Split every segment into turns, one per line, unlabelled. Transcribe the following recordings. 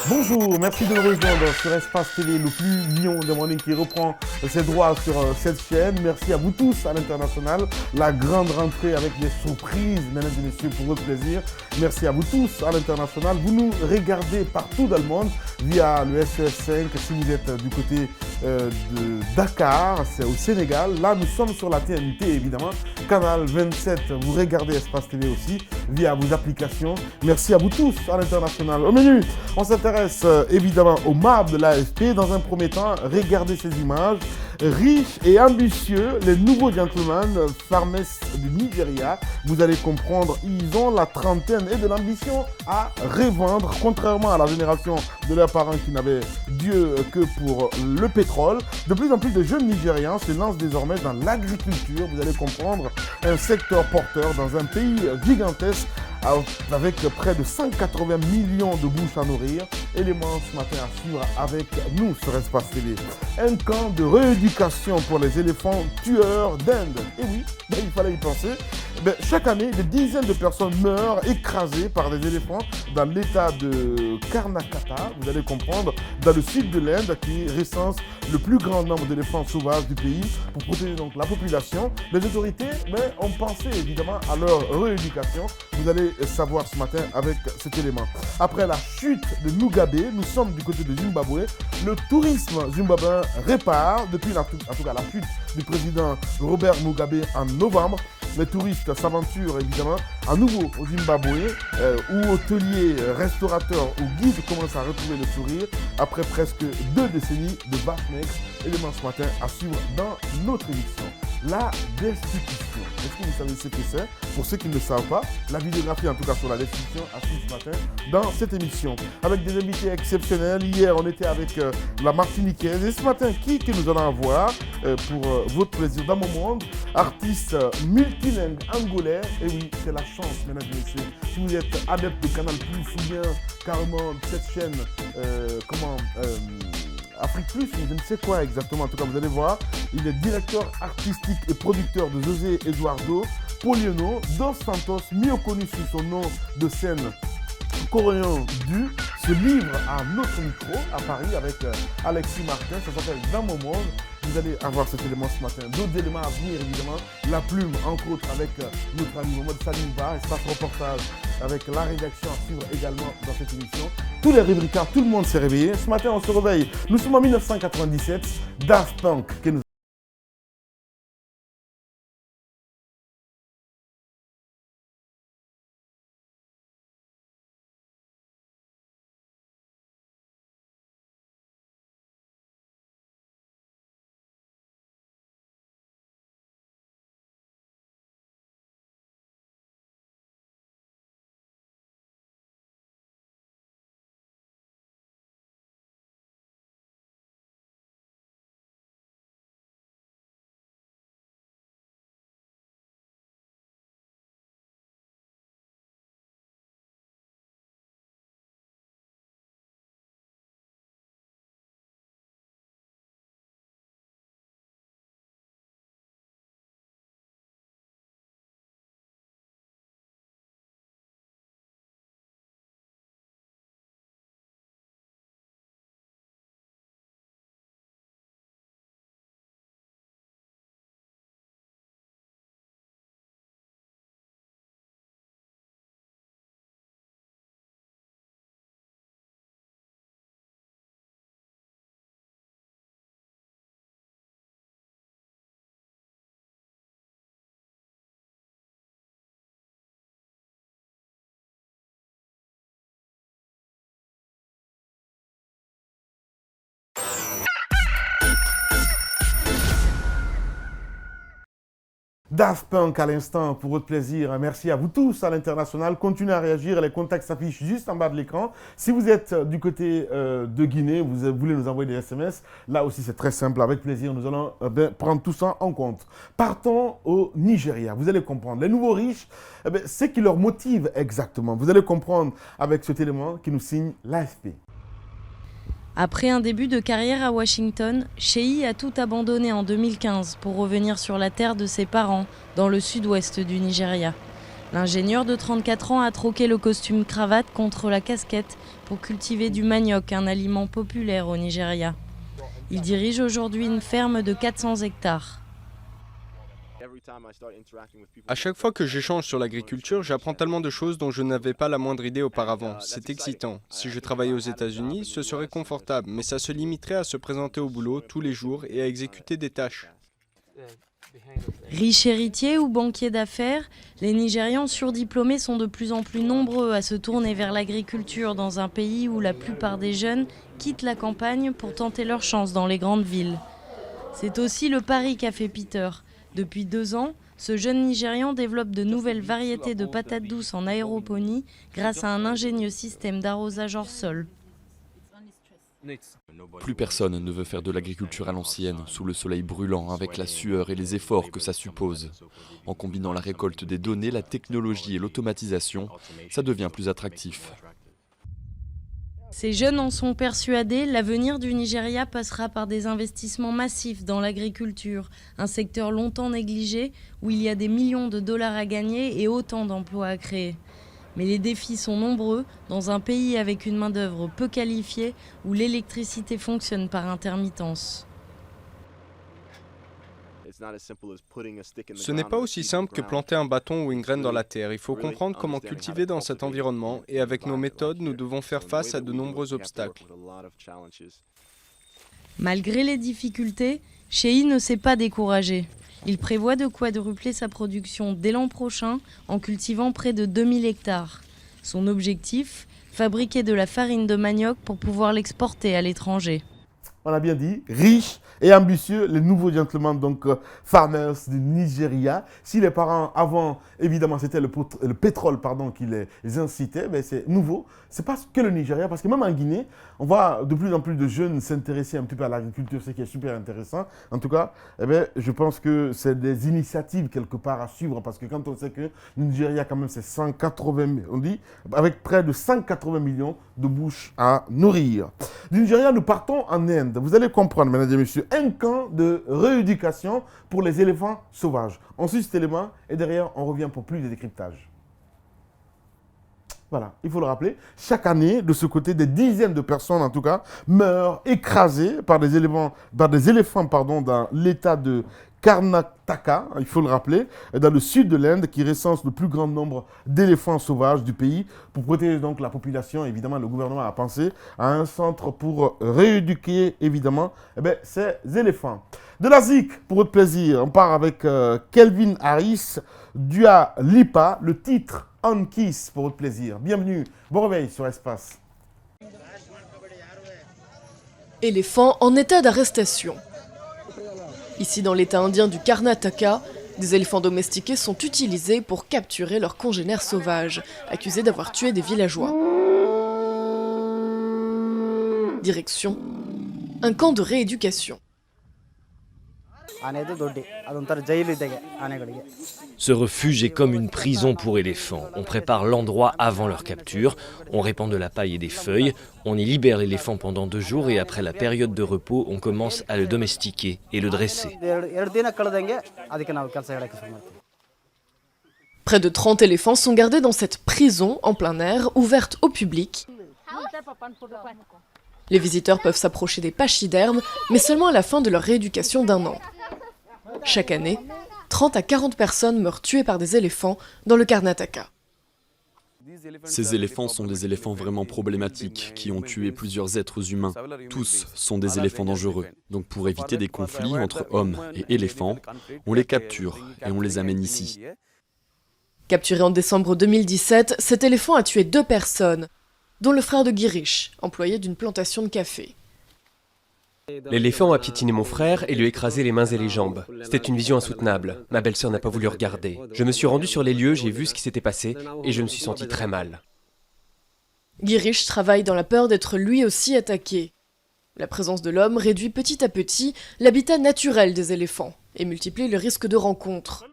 Bonjour, merci de nous rejoindre sur Espace TV, le plus lion des mornings qui reprend ses droits sur cette chaîne. Merci à vous tous à l'international. La grande rentrée avec des surprises, mesdames et messieurs, pour votre plaisir. Merci à vous tous à l'international. Vous nous regardez partout dans le monde via le SES5 si vous êtes du côté de Dakar, c'est au Sénégal. Là, nous sommes sur la TNT, évidemment. Canal 27, vous regardez Espace TV aussi via vos applications. Merci à vous tous à l'international. Au menu, on s'intéresse évidemment au MAB de l'AFP. Dans un premier temps, regardez ces images. Riches et ambitieux, les nouveaux gentlemen Farmes du Nigeria. Vous allez comprendre, ils ont la trentaine et de l'ambition à revendre, contrairement à la génération de leurs parents qui n'avaient Dieu que pour le pétrole. De plus en plus de jeunes Nigérians se lancent désormais dans l'agriculture. Vous allez comprendre, un secteur porteur dans un pays gigantesque avec près de 180 millions de bouches à nourrir. Élément ce matin à suivre avec nous sur Espace TV. Un camp de rééducation pour les éléphants tueurs d'Inde. Et oui, il fallait y penser. Chaque année, des dizaines de personnes meurent écrasées par des éléphants dans l'état de Karnataka, vous allez comprendre, dans le sud de l'Inde, qui recense le plus grand nombre d'éléphants sauvages du pays pour protéger donc la population. Les autorités ont pensé évidemment à leur rééducation. Vous allez savoir ce matin avec cet élément. Après la chute de Mugabe, nous sommes du côté de Zimbabwe. Le tourisme zimbabwéen répare depuis en tout cas la chute du président Robert Mugabe en novembre. Les touristes s'aventurent évidemment à nouveau au Zimbabwe où hôteliers, restaurateurs ou guides commencent à retrouver le sourire après presque 2 décennies de vaches maigres. Élément ce matin à suivre dans notre émission. La destitution. Est-ce que vous savez ce que c'est? Pour ceux qui ne le savent pas, la vidéographie en tout cas sur la destitution à suivre ce matin dans cette émission. Avec des invités exceptionnels. Hier, on était avec la Martiniquaise. Et ce matin, qui que nous allons avoir pour votre plaisir dans mon monde? Artiste multilingue angolais. Et oui, c'est la chance, mesdames et messieurs. Si vous êtes adepte de Canal+, ou bien carrément cette chaîne, Afrique Plus, je ne sais quoi exactement. En tout cas, vous allez voir, il est directeur artistique et producteur de José Eduardo Poliano dos Santos, mieux connu sous son nom de scène Corian Du, se livre à notre micro à Paris avec Alexis Martin. Ça s'appelle Dans mon monde. Vous allez avoir cet élément ce matin. D'autres éléments à venir, évidemment. La plume, entre autres, avec notre ami Mohamed Salimba, espace reportage avec la rédaction à suivre également dans cette émission. Tous les rubricards, tout le monde s'est réveillé. Ce matin, on se réveille. Nous sommes en 1997. Daft Punk, qui nous Daft Punk à l'instant pour votre plaisir. Merci à vous tous à l'international. Continuez à réagir. Les contacts s'affichent juste en bas de l'écran. Si vous êtes du côté de Guinée, vous voulez nous envoyer des SMS, là aussi c'est très simple. Avec plaisir, nous allons prendre tout ça en compte. Partons au Nigeria. Vous allez comprendre. Les nouveaux riches, c'est qui leur motive exactement. Vous allez comprendre avec cet élément qui nous signe l'AFP.
Après un début de carrière à Washington, Sheyi a tout abandonné en 2015 pour revenir sur la terre de ses parents, dans le sud-ouest du Nigeria. L'ingénieur de 34 ans a troqué le costume cravate contre la casquette pour cultiver du manioc, un aliment populaire au Nigeria. Il dirige aujourd'hui une ferme de 400 hectares.
À chaque fois que j'échange sur l'agriculture, j'apprends tellement de choses dont je n'avais pas la moindre idée auparavant. C'est excitant. Si je travaillais aux États-Unis, ce serait confortable, mais ça se limiterait à se présenter au boulot tous les jours et à exécuter des tâches.
Riches héritiers ou banquiers d'affaires, les Nigérians surdiplômés sont de plus en plus nombreux à se tourner vers l'agriculture dans un pays où la plupart des jeunes quittent la campagne pour tenter leur chance dans les grandes villes. C'est aussi le pari qu'a fait Peter. Depuis 2 ans, ce jeune Nigérian développe de nouvelles variétés de patates douces en aéroponie grâce à un ingénieux système d'arrosage hors sol.
Plus personne ne veut faire de l'agriculture à l'ancienne, sous le soleil brûlant, avec la sueur et les efforts que ça suppose. En combinant la récolte des données, la technologie et l'automatisation, ça devient plus attractif.
Ces jeunes en sont persuadés, l'avenir du Nigeria passera par des investissements massifs dans l'agriculture, un secteur longtemps négligé où il y a des millions de dollars à gagner et autant d'emplois à créer. Mais les défis sont nombreux dans un pays avec une main-d'œuvre peu qualifiée où l'électricité fonctionne par intermittence.
Ce n'est pas aussi simple que planter un bâton ou une graine dans la terre. Il faut comprendre comment cultiver dans cet environnement et avec nos méthodes, nous devons faire face à de nombreux obstacles.
Malgré les difficultés, Sheyi ne s'est pas découragé. Il prévoit de quadrupler sa production dès l'an prochain en cultivant près de 2000 hectares. Son objectif, fabriquer de la farine de manioc pour pouvoir l'exporter à l'étranger.
On a bien dit, riches et ambitieux, les nouveaux gentlemen, donc farmers du Nigeria. Si les parents avant, évidemment, c'était le pétrole qui les incitait, mais c'est nouveau. C'est pas que le Nigeria, parce que même en Guinée, on voit de plus en plus de jeunes s'intéresser un petit peu à l'agriculture, ce qui est super intéressant. En tout cas, je pense que c'est des initiatives quelque part à suivre, parce que quand on sait que le Nigeria, quand même, c'est 180, on dit, avec près de 180 millions de bouches à nourrir. Du Nigeria, nous partons en Inde. Vous allez comprendre, mesdames et messieurs, un camp de rééducation pour les éléphants sauvages. On suit cet élément et derrière, on revient pour plus de décryptage. Voilà, il faut le rappeler, chaque année, de ce côté, des dizaines de personnes, en tout cas, meurent écrasées par des éléphants dans l'état de Karnataka, il faut le rappeler, dans le sud de l'Inde, qui recense le plus grand nombre d'éléphants sauvages du pays. Pour protéger donc la population, évidemment, le gouvernement a pensé à un centre pour rééduquer, évidemment, ces éléphants. De la zik, pour votre plaisir, on part avec Kelvin Harris, Dua Lipa, le titre On Kiss, pour votre plaisir. Bienvenue, bon réveil sur Espace.
Éléphants en état d'arrestation. Ici, dans l'état indien du Karnataka, des éléphants domestiqués sont utilisés pour capturer leurs congénères sauvages, accusés d'avoir tué des villageois. Direction, un camp de rééducation.
Ce refuge est comme une prison pour éléphants. On prépare l'endroit avant leur capture, on répand de la paille et des feuilles, on y libère l'éléphant pendant 2 jours et après la période de repos, on commence à le domestiquer et le dresser.
Près de 30 éléphants sont gardés dans cette prison en plein air, ouverte au public. Les visiteurs peuvent s'approcher des pachydermes, mais seulement à la fin de leur rééducation d'1 an. Chaque année, 30 à 40 personnes meurent tuées par des éléphants dans le Karnataka.
Ces éléphants sont des éléphants vraiment problématiques, qui ont tué plusieurs êtres humains. Tous sont des éléphants dangereux. Donc pour éviter des conflits entre hommes et éléphants, on les capture et on les amène ici.
Capturé en décembre 2017, cet éléphant a tué 2 personnes, dont le frère de Girish, employé d'une plantation de café.
L'éléphant a piétiné mon frère et lui a écrasé les mains et les jambes. C'était une vision insoutenable. Ma belle-sœur n'a pas voulu regarder. Je me suis rendu sur les lieux, j'ai vu ce qui s'était passé et je me suis senti très mal.
Girish travaille dans la peur d'être lui aussi attaqué. La présence de l'homme réduit petit à petit l'habitat naturel des éléphants et multiplie le risque de rencontres.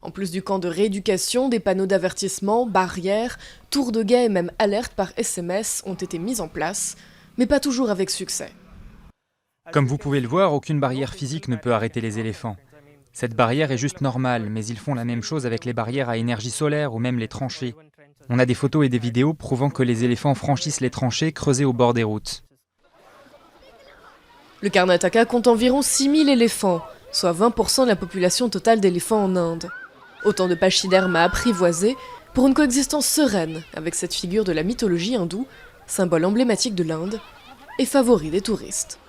En plus du camp de rééducation, des panneaux d'avertissement, barrières, tours de guet et même alertes par SMS ont été mis en place, mais pas toujours avec succès.
Comme vous pouvez le voir, aucune barrière physique ne peut arrêter les éléphants. Cette barrière est juste normale, mais ils font la même chose avec les barrières à énergie solaire ou même les tranchées. On a des photos et des vidéos prouvant que les éléphants franchissent les tranchées creusées au bord des routes.
Le Karnataka compte environ 6000 éléphants, soit 20% de la population totale d'éléphants en Inde. Autant de pachydermes à apprivoiser pour une coexistence sereine avec cette figure de la mythologie hindoue, symbole emblématique de l'Inde et favori des touristes.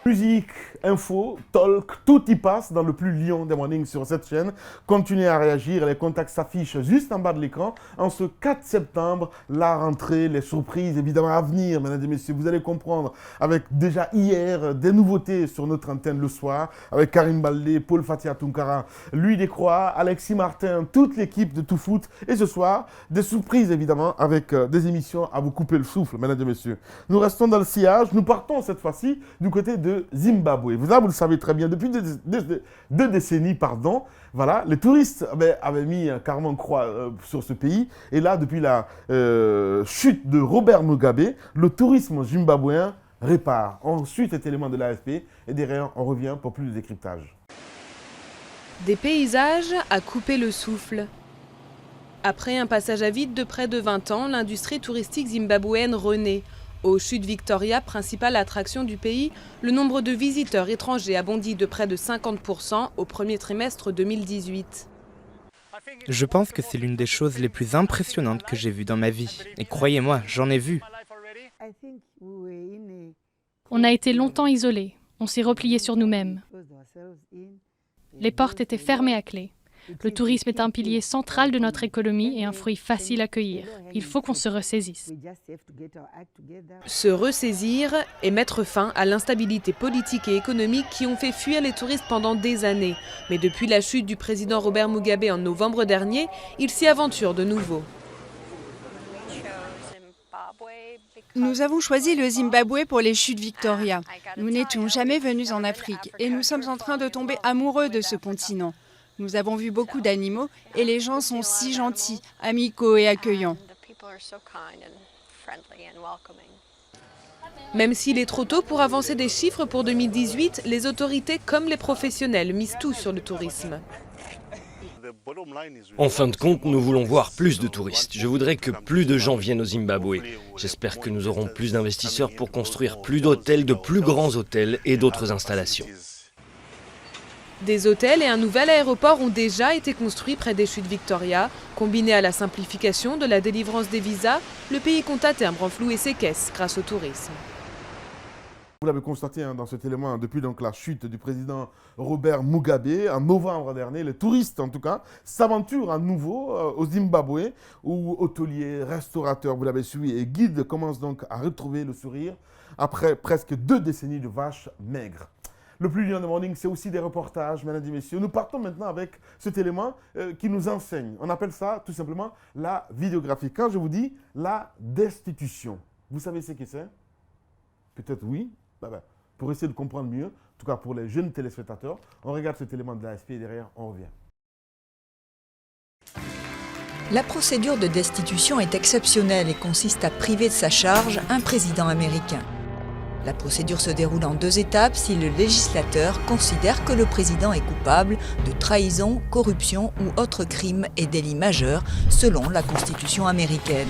Musique, info, talk, tout y passe dans le plus lion des mornings sur cette chaîne. Continuez à réagir, les contacts s'affichent juste en bas de l'écran. En ce 4 septembre, la rentrée, les surprises évidemment à venir, mesdames et messieurs, vous allez comprendre. Avec déjà hier des nouveautés sur notre antenne le soir, avec Karim Baldé, Paul Fatia Tunkara, Louis Descroix, Alexis Martin, toute l'équipe de Tout Foot. Et ce soir, des surprises évidemment avec des émissions à vous couper le souffle, mesdames et messieurs. Nous restons dans le sillage, nous partons cette fois-ci du côté de Zimbabwe. Vous le savez très bien, depuis deux décennies, voilà, les touristes avaient mis carrément croix sur ce pays. Et là, depuis la chute de Robert Mugabe, le tourisme zimbabwéen répare. Ensuite, cet élément de l'AFP. Et derrière, on revient pour plus de décryptage.
Des paysages à couper le souffle. Après un passage à vide de près de 20 ans, l'industrie touristique zimbabwéenne renaît. Aux chutes Victoria, principale attraction du pays, le nombre de visiteurs étrangers a bondi de près de 50% au premier trimestre 2018.
Je pense que c'est l'une des choses les plus impressionnantes que j'ai vues dans ma vie. Et croyez-moi, j'en ai vu.
On a été longtemps isolés. On s'est repliés sur nous-mêmes. Les portes étaient fermées à clé. Le tourisme est un pilier central de notre économie et un fruit facile à cueillir. Il faut qu'on se ressaisisse.
Se ressaisir et mettre fin à l'instabilité politique et économique qui ont fait fuir les touristes pendant des années. Mais depuis la chute du président Robert Mugabe en novembre dernier, il s'y aventure de nouveau.
Nous avons choisi le Zimbabwe pour les chutes Victoria. Nous n'étions jamais venus en Afrique et nous sommes en train de tomber amoureux de ce continent. Nous avons vu beaucoup d'animaux et les gens sont si gentils, amicaux et accueillants.
Même s'il est trop tôt pour avancer des chiffres pour 2018, les autorités comme les professionnels misent tout sur le tourisme.
En fin de compte, nous voulons voir plus de touristes. Je voudrais que plus de gens viennent au Zimbabwe. J'espère que nous aurons plus d'investisseurs pour construire plus d'hôtels, de plus grands hôtels et d'autres installations.
Des hôtels et un nouvel aéroport ont déjà été construits près des chutes Victoria. Combiné à la simplification de la délivrance des visas, le pays compte à terme renflouer ses caisses grâce au tourisme.
Vous l'avez constaté dans cet élément, depuis donc la chute du président Robert Mugabe, en novembre dernier, les touristes en tout cas s'aventurent à nouveau au Zimbabwe, où hôteliers, restaurateurs, vous l'avez suivi, et guides commencent donc à retrouver le sourire après presque 2 décennies de vaches maigres. Le plus lion de morning, c'est aussi des reportages, mesdames et messieurs. Nous partons maintenant avec cet élément qui nous enseigne. On appelle ça tout simplement la vidéographie. Quand je vous dis la destitution, vous savez ce que c'est? Peut-être oui. Pour essayer de comprendre mieux, en tout cas pour les jeunes téléspectateurs, on regarde cet élément de l'AFP et derrière, on revient.
La procédure de destitution est exceptionnelle et consiste à priver de sa charge un président américain. La procédure se déroule en 2 étapes si le législateur considère que le président est coupable de trahison, corruption ou autres crimes et délits majeurs selon la Constitution américaine.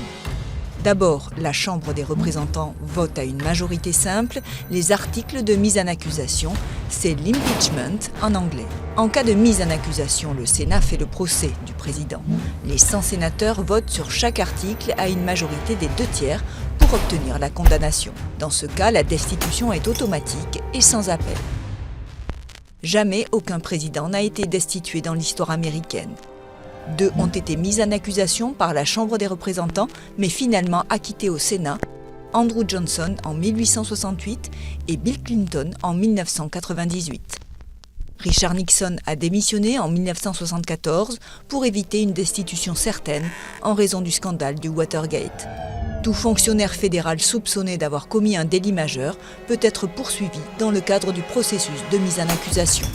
D'abord, la Chambre des représentants vote à une majorité simple les articles de mise en accusation, c'est l'impeachment en anglais. En cas de mise en accusation, le Sénat fait le procès du président. Les 100 sénateurs votent sur chaque article à une majorité des 2/3 pour obtenir la condamnation. Dans ce cas, la destitution est automatique et sans appel. Jamais aucun président n'a été destitué dans l'histoire américaine. 2 ont été mis en accusation par la Chambre des représentants, mais finalement acquittés au Sénat. Andrew Johnson en 1868 et Bill Clinton en 1998. Richard Nixon a démissionné en 1974 pour éviter une destitution certaine en raison du scandale du Watergate. Tout fonctionnaire fédéral soupçonné d'avoir commis un délit majeur peut être poursuivi dans le cadre du processus de mise en accusation.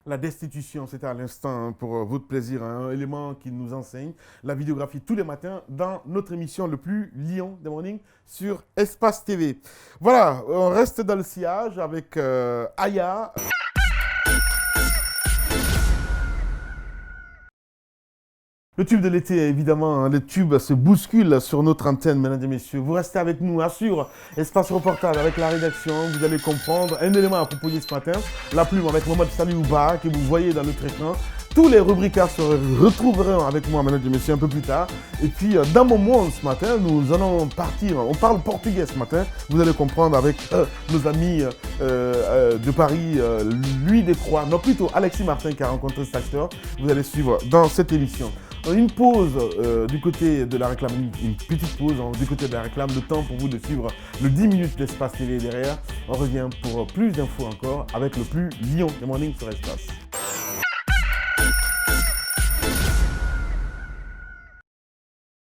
La destitution, c'était à l'instant pour votre plaisir, un élément qui nous enseigne la vidéographie tous les matins dans notre émission Le Plus Lion des Mornings sur Espace TV. Voilà, on reste dans le sillage avec Aya. Le tube de l'été, évidemment, le tube se bouscule sur notre antenne, mesdames et messieurs. Vous restez avec nous, assure Espace Reportage avec la rédaction, vous allez comprendre. Un élément à proposer ce matin, la plume avec Mohamed Saliouba, que vous voyez dans notre écran. Tous les rubricards se retrouveront avec moi, mesdames et messieurs, un peu plus tard. Et puis, dans mon monde ce matin, nous allons partir. On parle portugais ce matin. Vous allez comprendre avec nos amis de Paris, Louis Décroix, non plutôt Alexis Martin qui a rencontré cet acteur. Vous allez suivre dans cette émission. Une pause du côté de la réclame, une petite pause du côté de la réclame, le temps pour vous de suivre le 10 minutes d'Espace TV derrière. On revient pour plus d'infos encore avec le plus lion des mornings sur Espace.